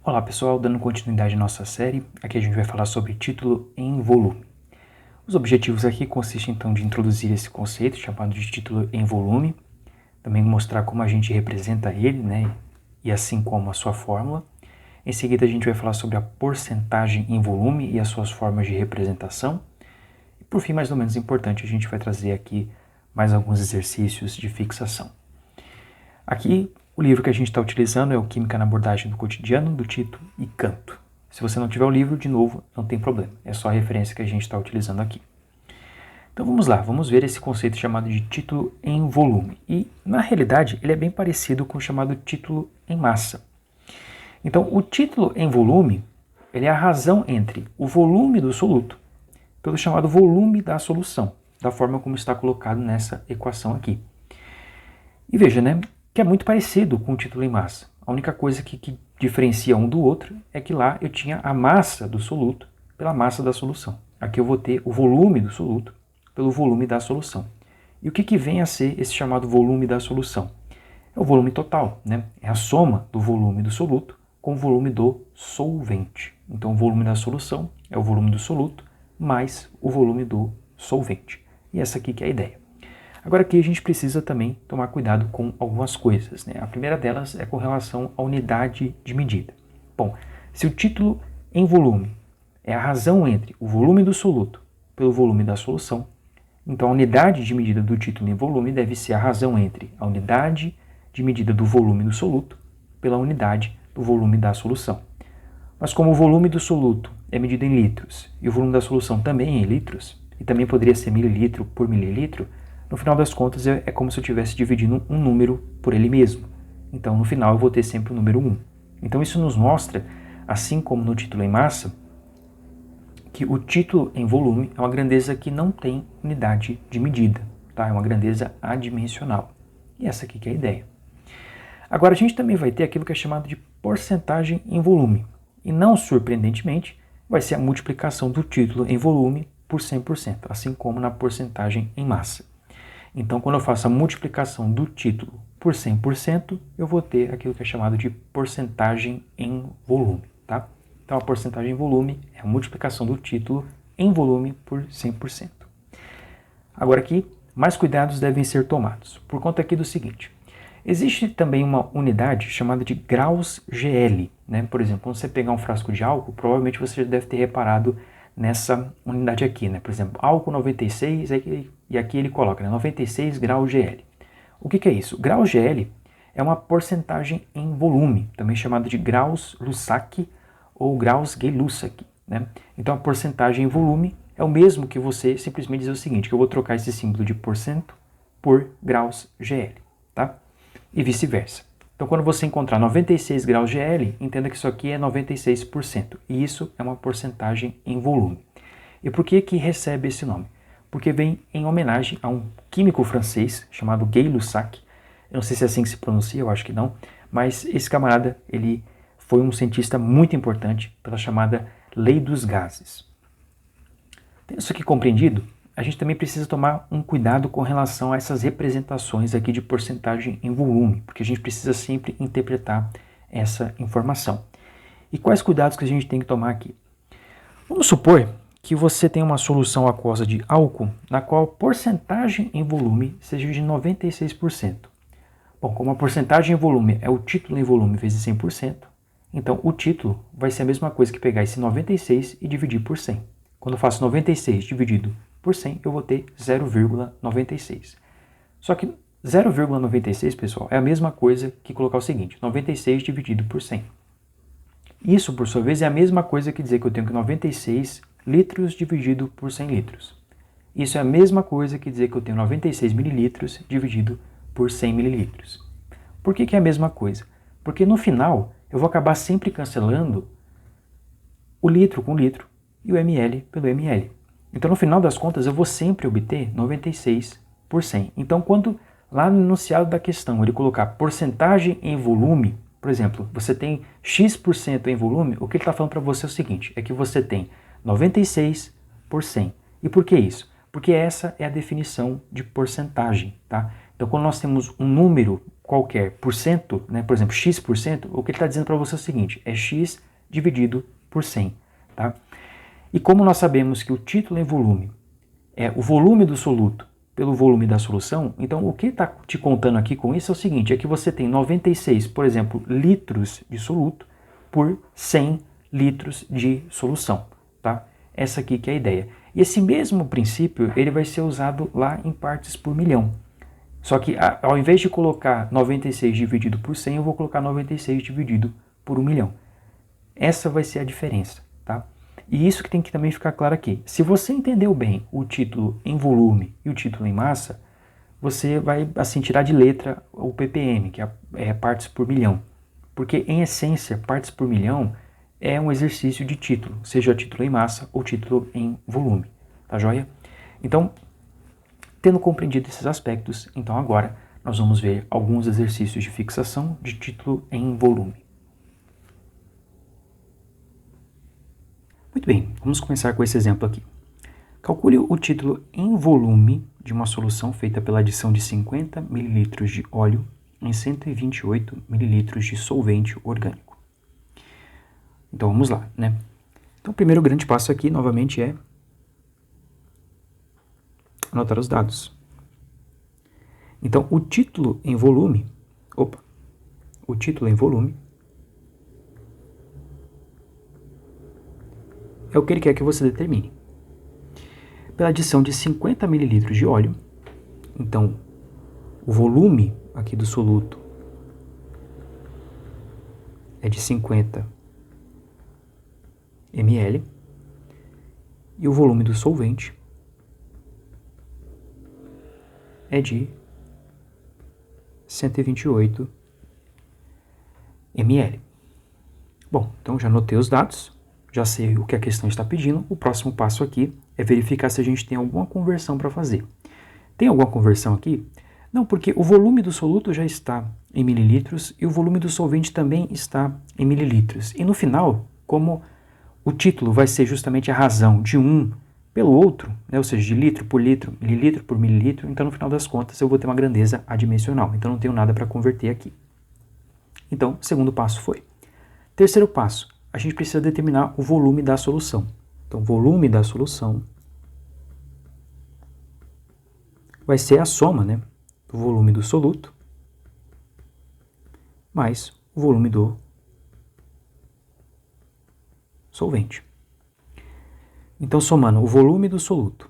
Olá pessoal, dando continuidade à nossa série, aqui a gente vai falar sobre título em volume. Os objetivos aqui consistem então de introduzir esse conceito chamado de título em volume, também mostrar como a gente representa ele, né, e assim como a sua fórmula. Em seguida a gente vai falar sobre a porcentagem em volume e as suas formas de representação. E por fim, mais ou menos importante, a gente vai trazer aqui mais alguns exercícios de fixação. Aqui, o livro que a gente está utilizando é o Química na Abordagem do Cotidiano, do Tito e Canto. Se você não tiver o livro, de novo, não tem problema. É só a referência que a gente está utilizando aqui. Então vamos lá, vamos ver esse conceito chamado de título em volume. E, na realidade, ele é bem parecido com o chamado título em massa. Então, o título em volume, ele é a razão entre o volume do soluto pelo chamado volume da solução, da forma como está colocado nessa equação aqui. E veja, né, que é muito parecido com o título em massa. A única coisa que diferencia um do outro é que lá eu tinha a massa do soluto pela massa da solução. Aqui eu vou ter o volume do soluto pelo volume da solução. E o que vem a ser esse chamado volume da solução? É o volume total, né? É a soma do volume do soluto com o volume do solvente. Então o volume da solução é o volume do soluto mais o volume do solvente. E essa aqui que é a ideia. Agora aqui a gente precisa também tomar cuidado com algumas coisas, né? A primeira delas é com relação à unidade de medida. Bom, se o título em volume é a razão entre o volume do soluto pelo volume da solução, então a unidade de medida do título em volume deve ser a razão entre a unidade de medida do volume do soluto pela unidade do volume da solução. Mas como o volume do soluto é medido em litros e o volume da solução também é em litros, e também poderia ser mililitro por mililitro, no final das contas é como se eu estivesse dividindo um número por ele mesmo. Então no final eu vou ter sempre o número 1. Então isso nos mostra, assim como no título em massa, que o título em volume é uma grandeza que não tem unidade de medida, tá? É uma grandeza adimensional. E essa aqui que é a ideia. Agora a gente também vai ter aquilo que é chamado de porcentagem em volume. E não surpreendentemente, vai ser a multiplicação do título em volume por 100%, assim como na porcentagem em massa. Então, quando eu faço a multiplicação do título por 100%, eu vou ter aquilo que é chamado de porcentagem em volume, tá? Então, a porcentagem em volume é a multiplicação do título em volume por 100%. Agora aqui, mais cuidados devem ser tomados, por conta aqui do seguinte. Existe também uma unidade chamada de graus GL, né? Por exemplo, quando você pegar um frasco de álcool, provavelmente você já deve ter reparado nessa unidade aqui, né? Por exemplo, álcool 96, e aqui ele coloca, né, 96 graus GL. O que é isso? Grau GL é uma porcentagem em volume, também chamada de graus Lussac ou graus Gay-Lussac, né? Então a porcentagem em volume é o mesmo que você simplesmente dizer o seguinte, que eu vou trocar esse símbolo de porcento por graus GL, tá? E vice-versa. Então quando você encontrar 96 graus GL, entenda que isso aqui é 96%, e isso é uma porcentagem em volume. E por que recebe esse nome? Porque vem em homenagem a um químico francês chamado Gay-Lussac. Eu não sei se é assim que se pronuncia, eu acho que não, mas esse camarada, ele foi um cientista muito importante pela chamada Lei dos Gases. Tendo isso aqui compreendido, a gente também precisa tomar um cuidado com relação a essas representações aqui de porcentagem em volume, porque a gente precisa sempre interpretar essa informação. E quais cuidados que a gente tem que tomar aqui? Vamos supor que você tem uma solução aquosa de álcool na qual a porcentagem em volume seja de 96%. Bom, como a porcentagem em volume é o título em volume vezes 100%, então o título vai ser a mesma coisa que pegar esse 96 e dividir por 100. Quando eu faço 96 dividido por 100, eu vou ter 0,96. Só que 0,96, pessoal, é a mesma coisa que colocar o seguinte, 96 dividido por 100. Isso, por sua vez, é a mesma coisa que dizer que eu tenho que 96 litros dividido por 100 litros. Isso é a mesma coisa que dizer que eu tenho 96 mililitros dividido por 100 mililitros. Por que é a mesma coisa? Porque no final eu vou acabar sempre cancelando o litro com litro e o ml pelo ml. Então no final das contas eu vou sempre obter 96 por 100. Então quando lá no enunciado da questão ele colocar porcentagem em volume, por exemplo, você tem X% em volume, o que ele está falando para você é o seguinte, é que você tem 96 por 100. E por que isso? Porque essa é a definição de porcentagem, tá? Então, quando nós temos um número qualquer, por cento, né, por exemplo, x%, o que ele está dizendo para você é o seguinte, é x dividido por 100. Tá? E como nós sabemos que o título em volume é o volume do soluto pelo volume da solução, então o que está te contando aqui com isso é o seguinte, é que você tem 96, por exemplo, litros de soluto por 100 litros de solução. Tá? Essa aqui que é a ideia. E esse mesmo princípio ele vai ser usado lá em partes por milhão. Só que ao invés de colocar 96 dividido por 100, eu vou colocar 96 dividido por 1 milhão. Essa vai ser a diferença, tá? E isso que tem que também ficar claro aqui. Se você entendeu bem o título em volume e o título em massa, você vai assim tirar de letra o ppm, que é partes por milhão. Porque em essência, partes por milhão é um exercício de título, seja título em massa ou título em volume, tá joia? Então, tendo compreendido esses aspectos, então agora nós vamos ver alguns exercícios de fixação de título em volume. Muito bem, vamos começar com esse exemplo aqui. Calcule o título em volume de uma solução feita pela adição de 50 ml de óleo em 128 ml de solvente orgânico. Então vamos lá, né? Então o primeiro grande passo aqui, novamente, é anotar os dados. Então, o título em volume é o que ele quer que você determine. Pela adição de 50 ml de óleo, então, o volume aqui do soluto é de 50 ml e o volume do solvente é de 128 ml. Bom, então já anotei os dados, já sei o que a questão está pedindo. O próximo passo aqui é verificar se a gente tem alguma conversão para fazer. Tem alguma conversão aqui? Não, porque o volume do soluto já está em mililitros e o volume do solvente também está em mililitros. E no final, como o título vai ser justamente a razão de um pelo outro, né, ou seja, de litro por mililitro, então no final das contas eu vou ter uma grandeza adimensional, então não tenho nada para converter aqui. Então, o segundo passo foi. Terceiro passo, a gente precisa determinar o volume da solução. Então, o volume da solução vai ser a soma, né, do volume do soluto mais o volume do solvente. Então, somando o volume do soluto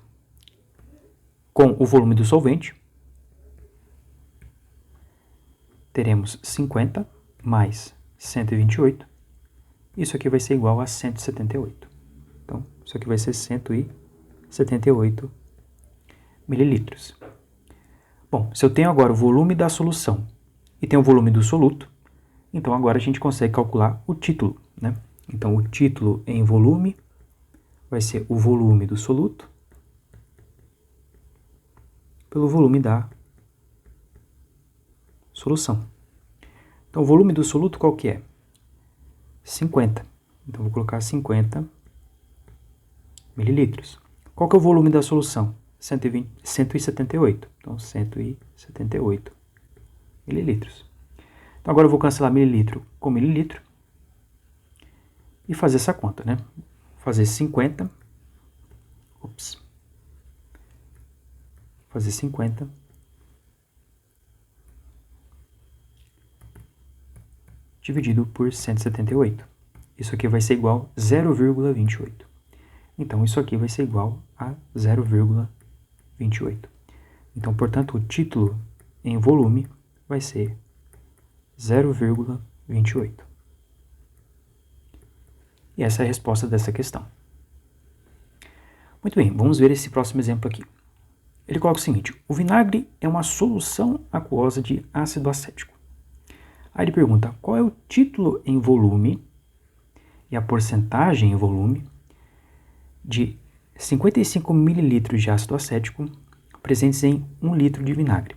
com o volume do solvente, teremos 50 mais 128. Isso aqui vai ser igual a 178. Então, isso aqui vai ser 178 mililitros. Bom, se eu tenho agora o volume da solução e tenho o volume do soluto, então agora a gente consegue calcular o título, né? Então, o título em volume vai ser o volume do soluto pelo volume da solução. Então, o volume do soluto qual que é? 50. Então, vou colocar 50 mililitros. Qual que é o volume da solução? 178. Então, 178 mililitros. Então, agora eu vou cancelar mililitro com mililitro e fazer essa conta, né? Fazer 50 dividido por 178. Isso aqui vai ser igual a 0,28. Então, isso aqui vai ser igual a 0,28. Então, portanto, o título em volume vai ser 0,28. E essa é a resposta dessa questão. Muito bem, vamos ver esse próximo exemplo aqui. Ele coloca o seguinte: o vinagre é uma solução aquosa de ácido acético. Aí ele pergunta qual é o título em volume e a porcentagem em volume de 55 ml de ácido acético presentes em 1 litro de vinagre.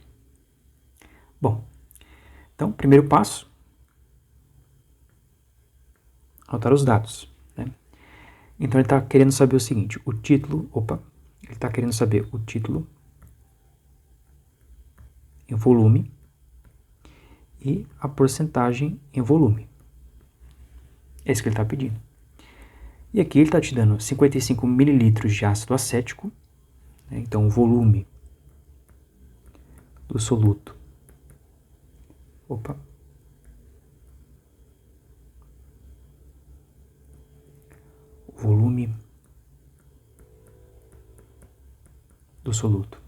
Bom, então, primeiro passo, anotar os dados, né? Então, ele está querendo saber o seguinte, ele está querendo saber o título em volume e a porcentagem em volume. É isso que ele está pedindo. E aqui ele está te dando 55 mililitros de ácido acético, né? Então o volume do soluto. Opa. O volume do soluto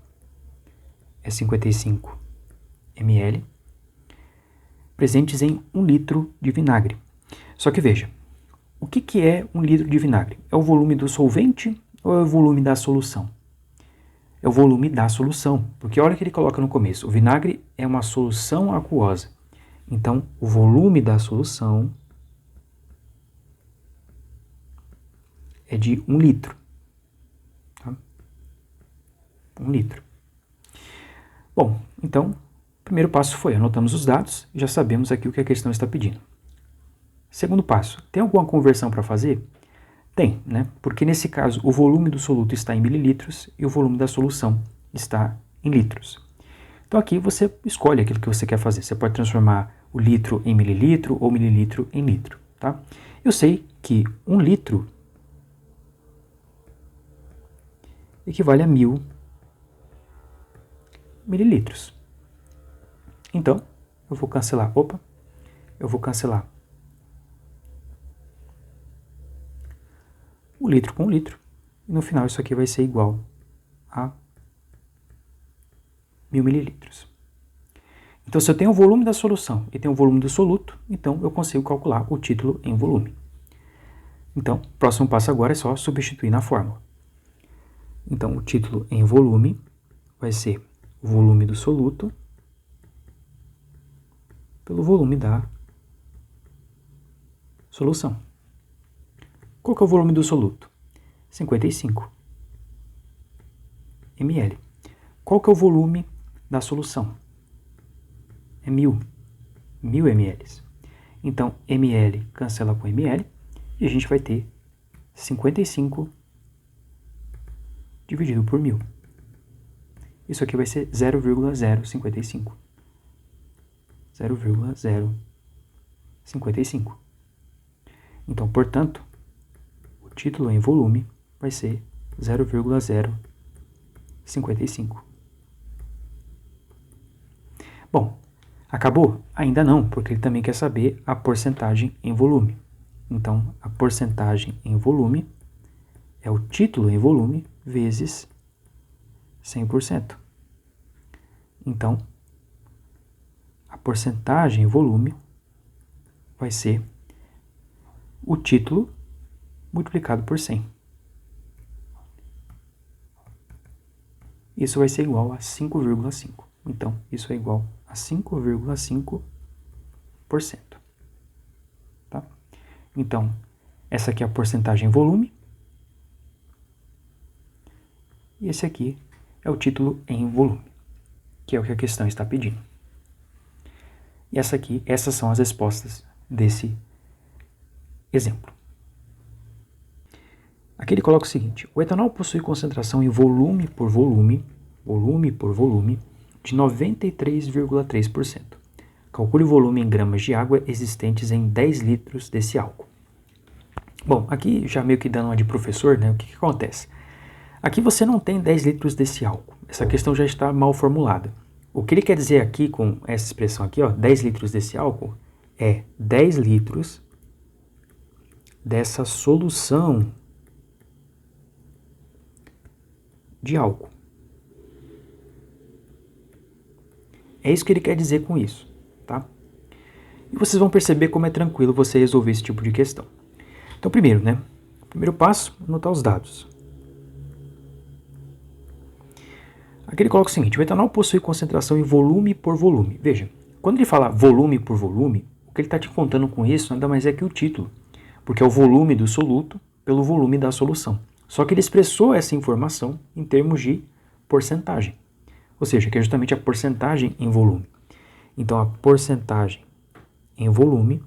é 55 ml, presentes em 1 litro de vinagre. Só que veja, o que é 1 litro de vinagre? É o volume do solvente ou é o volume da solução? É o volume da solução, porque olha o que ele coloca no começo, o vinagre é uma solução aquosa. Então, o volume da solução é de 1 litro. Tá? 1 litro. Bom, então, o primeiro passo foi, anotamos os dados, já sabemos aqui o que a questão está pedindo. Segundo passo, tem alguma conversão para fazer? Tem, né? Porque nesse caso o volume do soluto está em mililitros e o volume da solução está em litros. Então aqui você escolhe aquilo que você quer fazer. Você pode transformar o litro em mililitro ou mililitro em litro, tá? Eu sei que 1 litro equivale a 1000 mililitros. Então, eu vou cancelar. Eu vou cancelar o litro com o litro. E no final isso aqui vai ser igual a 1000 mililitros. Então, se eu tenho o volume da solução e tenho o volume do soluto, então eu consigo calcular o título em volume. Então, o próximo passo agora é só substituir na fórmula. Então, o título em volume vai ser o volume do soluto pelo volume da solução. Qual que é o volume do soluto? 55 ml. Qual que é o volume da solução? É 1000 ml. Então, ml cancela com ml e a gente vai ter 55 dividido por 1000. Isso aqui vai ser 0,055. 0,055. Então, portanto, o título em volume vai ser 0,055. Bom, acabou? Ainda não, porque ele também quer saber a porcentagem em volume. Então, a porcentagem em volume é o título em volume vezes 100%. Então, a porcentagem em volume vai ser o título multiplicado por 100. Isso vai ser igual a 5,5. Então, isso é igual a 5,5%. Tá? Então, essa aqui é a porcentagem em volume. E esse aqui é o título em volume, que é o que a questão está pedindo. E essas são as respostas desse exemplo. Aqui ele coloca o seguinte: o etanol possui concentração em volume por volume, de 93,3%. Calcule o volume em gramas de água existentes em 10 litros desse álcool. Bom, aqui já meio que dando uma de professor, né? O que acontece? Aqui você não tem 10 litros desse álcool. Essa questão já está mal formulada. O que ele quer dizer aqui com essa expressão aqui, ó, 10 litros desse álcool, é 10 litros dessa solução de álcool. É isso que ele quer dizer com isso, tá? E vocês vão perceber como é tranquilo você resolver esse tipo de questão. Então, primeiro, né? Primeiro passo, anotar os dados. Aqui ele coloca o seguinte: o etanol possui concentração em volume por volume. Veja, quando ele fala volume por volume, o que ele está te contando com isso nada mais é que o título, porque é o volume do soluto pelo volume da solução. Só que ele expressou essa informação em termos de porcentagem, ou seja, que é justamente a porcentagem em volume. Então, a porcentagem em volume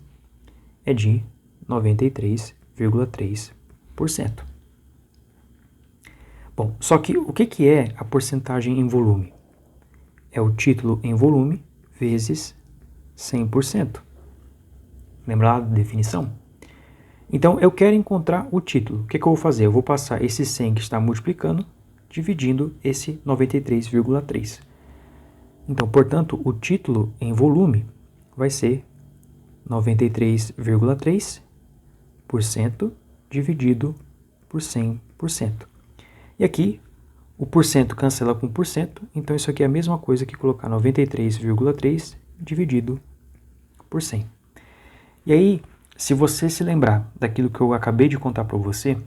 é de 93,3%. Bom, só que o que é a porcentagem em volume? é o título em volume vezes 100%. Lembra lá da definição? Então, eu quero encontrar o título. O que eu vou fazer? Eu vou passar esse 100 que está multiplicando, dividindo esse 93,3. Então, portanto, o título em volume vai ser 93,3% dividido por 100%. E aqui, o porcento cancela com porcento, então isso aqui é a mesma coisa que colocar 93,3 dividido por 100. E aí, se você se lembrar daquilo que eu acabei de contar para você,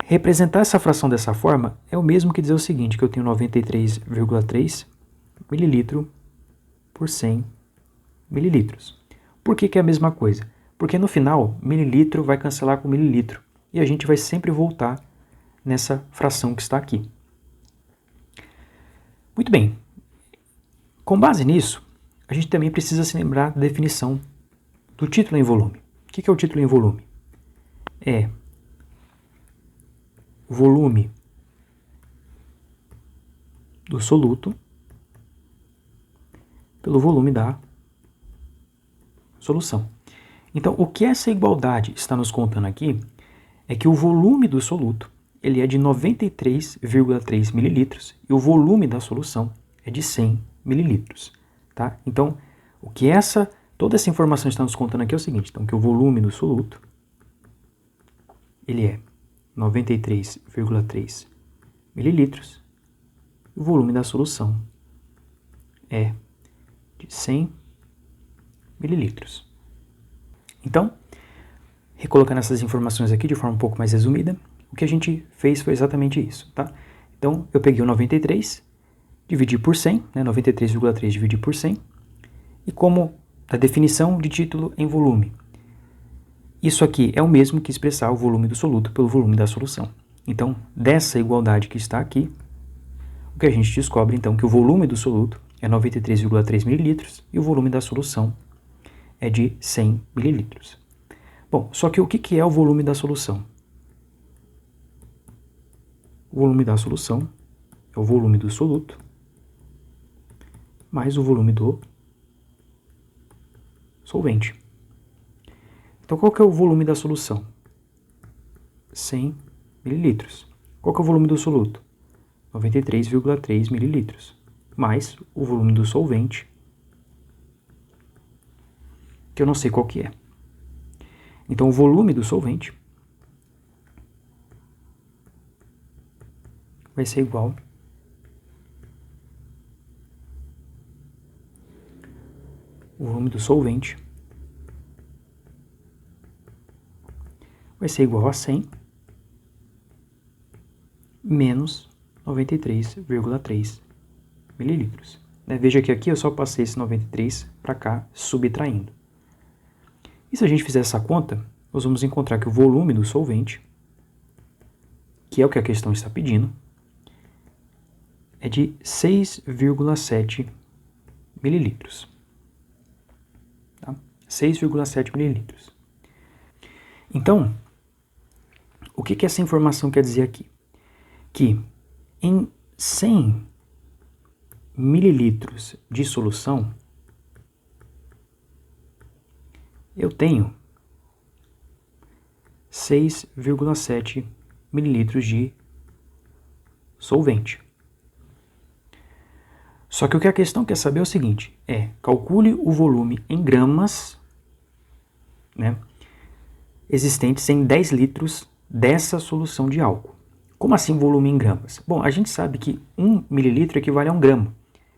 representar essa fração dessa forma é o mesmo que dizer o seguinte, que eu tenho 93,3 mililitro por 100 mililitros. Por que é a mesma coisa? Porque no final, mililitro vai cancelar com mililitro, e a gente vai sempre voltar nessa fração que está aqui. Muito bem. Com base nisso, a gente também precisa se lembrar da definição do título em volume. O que é o título em volume? É o volume do soluto pelo volume da solução. Então, o que essa igualdade está nos contando aqui é que o volume do soluto ele é de 93,3 mililitros e o volume da solução é de 100 mililitros. Tá? Então, o que toda essa informação está nos contando aqui é o seguinte, então, que o volume do soluto ele é 93,3 mililitros e o volume da solução é de 100 mililitros. Então, recolocando essas informações aqui de forma um pouco mais resumida, o que a gente fez foi exatamente isso, tá? Então, eu peguei o 93, dividi por 100, né, 93,3 dividi por 100, e como a definição de título em volume, isso aqui é o mesmo que expressar o volume do soluto pelo volume da solução. Então, dessa igualdade que está aqui, o que a gente descobre, então, que o volume do soluto é 93,3 mililitros e o volume da solução é de 100 mililitros. Bom, só que o que é o volume da solução? O volume da solução é o volume do soluto mais o volume do solvente. Então, qual que é o volume da solução? 100 mililitros. Qual que é o volume do soluto? 93,3 mililitros. Mais o volume do solvente, que eu não sei qual que é. Então, o volume do solvente vai ser igual o volume do solvente vai ser igual a 100 menos 93,3 mililitros. Veja que aqui eu só passei esse 93 para cá, subtraindo. E se a gente fizer essa conta, nós vamos encontrar que o volume do solvente, que é o que a questão está pedindo, é de 6,7 mililitros. Tá? 6,7 mililitros. Então, o que essa informação quer dizer aqui? Que em 100 mililitros de solução, eu tenho 6,7 mililitros de solvente. Só que o que a questão quer saber é o seguinte, calcule o volume em gramas, né, existentes em 10 litros dessa solução de álcool. Como assim volume em gramas? Bom, a gente sabe que 1 mililitro equivale a 1 grama.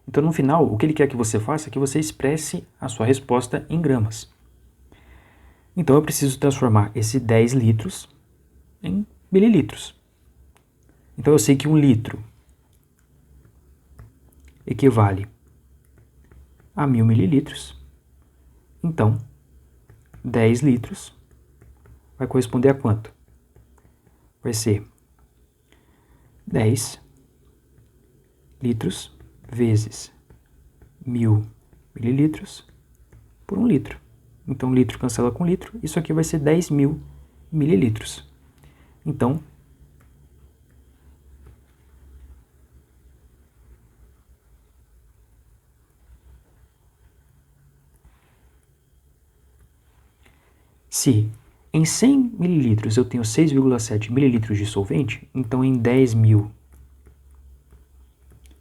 Então, no final, o que ele quer que você faça é que você expresse a sua resposta em gramas. Então, eu preciso transformar esse 10 litros em mililitros. Então, eu sei que 1 litro equivale a 1000 mililitros. Então, 10 litros vai corresponder a quanto? Vai ser 10 litros vezes 1000 mililitros por 1 litro. Então, litro cancela com litro, isso aqui vai ser 10.000 mililitros. Então, Se em 100 mililitros eu tenho 6,7 mililitros de solvente, então em 10.000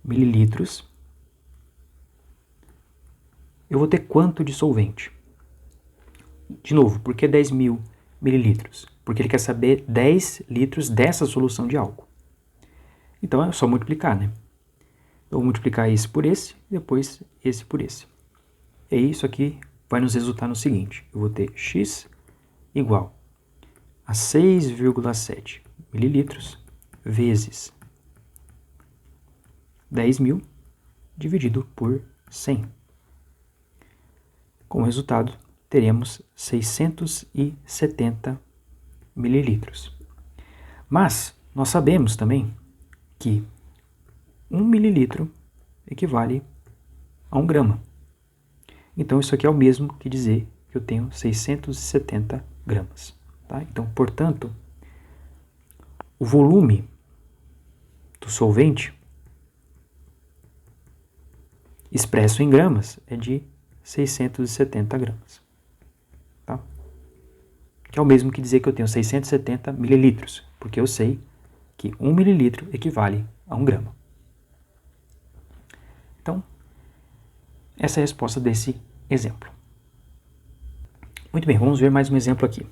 mililitros eu vou ter quanto de solvente? De novo, por que 10.000 mililitros? Porque ele quer saber 10 litros dessa solução de álcool. Então é só multiplicar, né? Eu vou multiplicar esse por esse, depois esse por esse. E aí isso aqui vai nos resultar no seguinte. Eu vou ter x igual a 6,7 mililitros vezes 10.000 dividido por 100. Como resultado, teremos 670 mililitros. Mas nós sabemos também que 1 mililitro equivale a 1 grama. Então isso aqui é o mesmo que dizer que eu tenho 670 gramas. Tá? Então, portanto, o volume do solvente expresso em gramas é de 670 gramas. Tá? Que é o mesmo que dizer que eu tenho 670 mililitros, porque eu sei que 1 mililitro equivale a 1 grama. Então, essa é a resposta desse exemplo. Muito bem, vamos ver mais um exemplo aqui.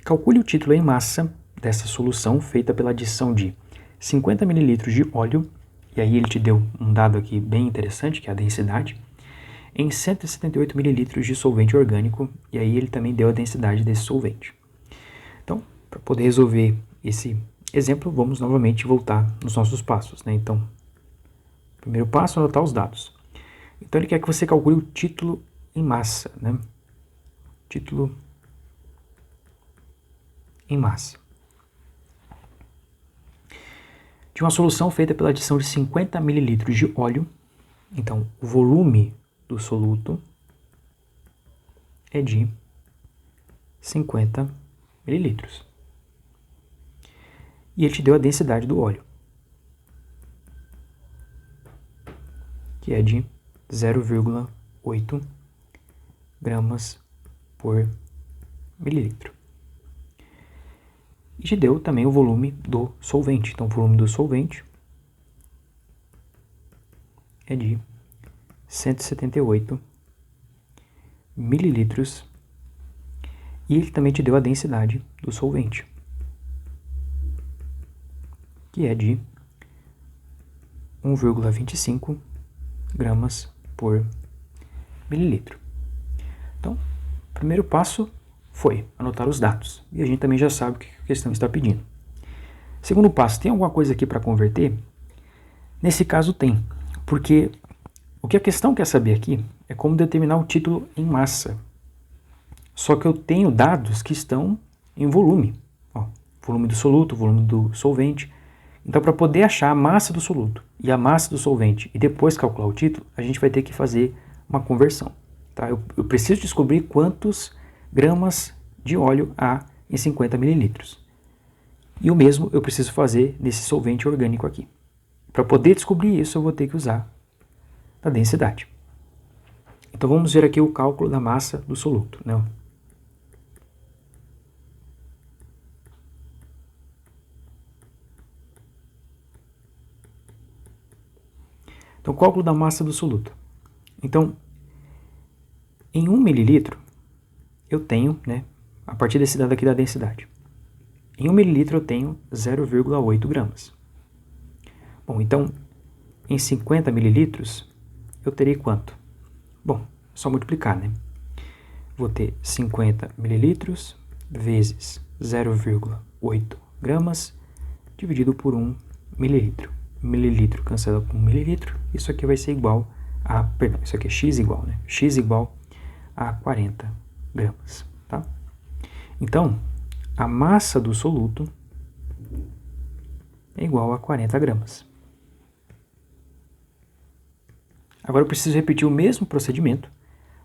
Calcule o título em massa dessa solução feita pela adição de 50 ml de óleo, e aí ele te deu um dado aqui bem interessante, que é a densidade, em 178 ml de solvente orgânico, e aí ele também deu a densidade desse solvente. Então, para poder resolver esse exemplo, vamos novamente voltar nos nossos passos, né? Então, primeiro passo, anotar os dados. Então ele quer que você calcule o título em massa, né? Título em massa. De uma solução feita pela adição de 50 ml de óleo, então o volume do soluto é de 50 ml. E ele te deu a densidade do óleo, que é de 0,8 gramas por mililitro. E te deu também o volume do solvente. Então, o volume do solvente é de 178 mililitros. E ele também te deu a densidade do solvente, que é de 1,25 gramas por mililitro. Então, o primeiro passo foi anotar os dados. E a gente também já sabe o que a questão está pedindo. Segundo passo, tem alguma coisa aqui para converter? Nesse caso tem, porque o que a questão quer saber aqui é como determinar o título em massa. Só que eu tenho dados que estão em volume. Ó, volume do soluto, volume do solvente. Então, para poder achar a massa do soluto e a massa do solvente e depois calcular o título, a gente vai ter que fazer uma conversão. Tá? Eu preciso descobrir quantos gramas de óleo há em 50 mililitros. E o mesmo eu preciso fazer nesse solvente orgânico aqui. Para poder descobrir isso, eu vou ter que usar a densidade. Então, vamos ver aqui o cálculo da massa do soluto, né? Então, cálculo da massa do soluto. Então, em 1 mililitro, eu tenho, né, a partir desse dado aqui da densidade, em 1 mililitro eu tenho 0,8 gramas. Bom, então, em 50 mililitros, eu terei quanto? Bom, é só multiplicar, né? Vou ter 50 mililitros vezes 0,8 gramas dividido por 1 mililitro. Mililitro cancela com mililitro, isso aqui vai ser igual a, perdão, isso aqui é x igual, né? X igual a 40 gramas, tá? Então, a massa do soluto é igual a 40 gramas. Agora eu preciso repetir o mesmo procedimento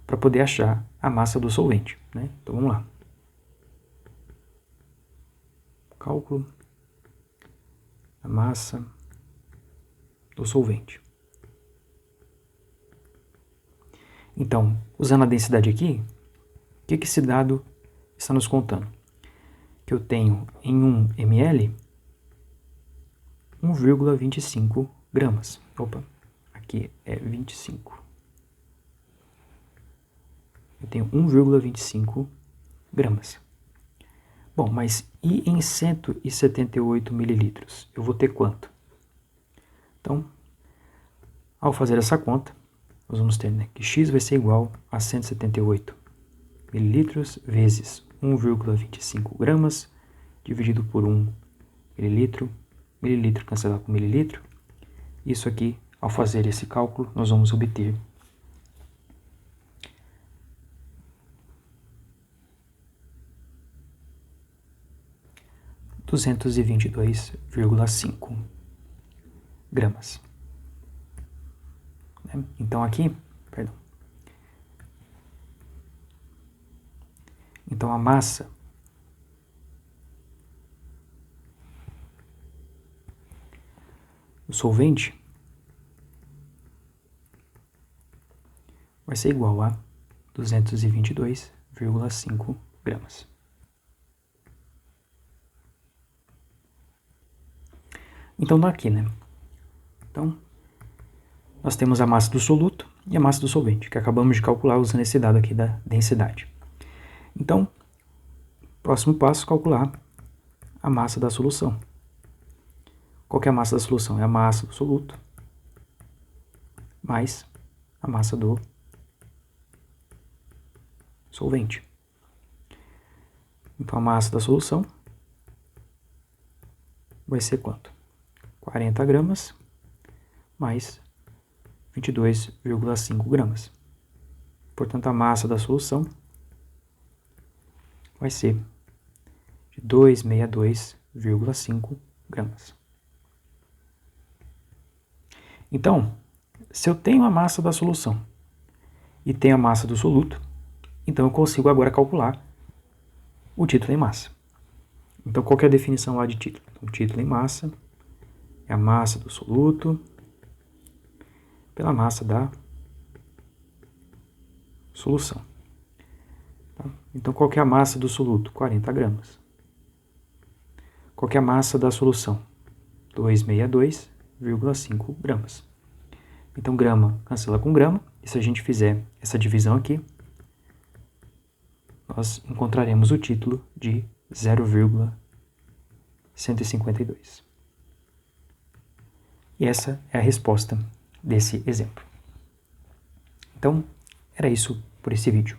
para poder achar a massa do solvente, né? Então vamos lá. Cálculo da massa do solvente. Então, usando a densidade aqui, o que esse dado está nos contando que eu tenho em 1 ml 1,25 gramas. Opa, aqui é 25. Eu tenho 1,25 gramas. Bom, mas e em 178 mililitros? Eu vou ter quanto? Então, ao fazer essa conta, nós vamos ter, né, que x vai ser igual a 178 mililitros vezes 1,25 gramas dividido por 1 mililitro. Mililitro cancelar com mililitro. Isso aqui, ao fazer esse cálculo, nós vamos obter 222,5 gramas. Então aqui, perdão. Então a massa do solvente vai ser igual a 222,5 gramas. Então, aqui, né? Então, nós temos a massa do soluto e a massa do solvente, que acabamos de calcular usando esse dado aqui da densidade. Então, próximo passo, calcular a massa da solução. Qual que é a massa da solução? É a massa do soluto mais a massa do solvente. Então, a massa da solução vai ser quanto? 40 gramas mais 22,5 gramas. Portanto, a massa da solução vai ser de 262,5 gramas. Então, se eu tenho a massa da solução e tenho a massa do soluto, então eu consigo agora calcular o título em massa. Então, qual que é a definição lá de título? Então, título em massa é a massa do soluto pela massa da solução. Tá? Então, qual que é a massa do soluto? 40 gramas. Qual que é a massa da solução? 262,5 gramas. Então, grama cancela com grama. E se a gente fizer essa divisão aqui, nós encontraremos o título de 0,152. E essa é a resposta desse exemplo. Então, era isso por esse vídeo.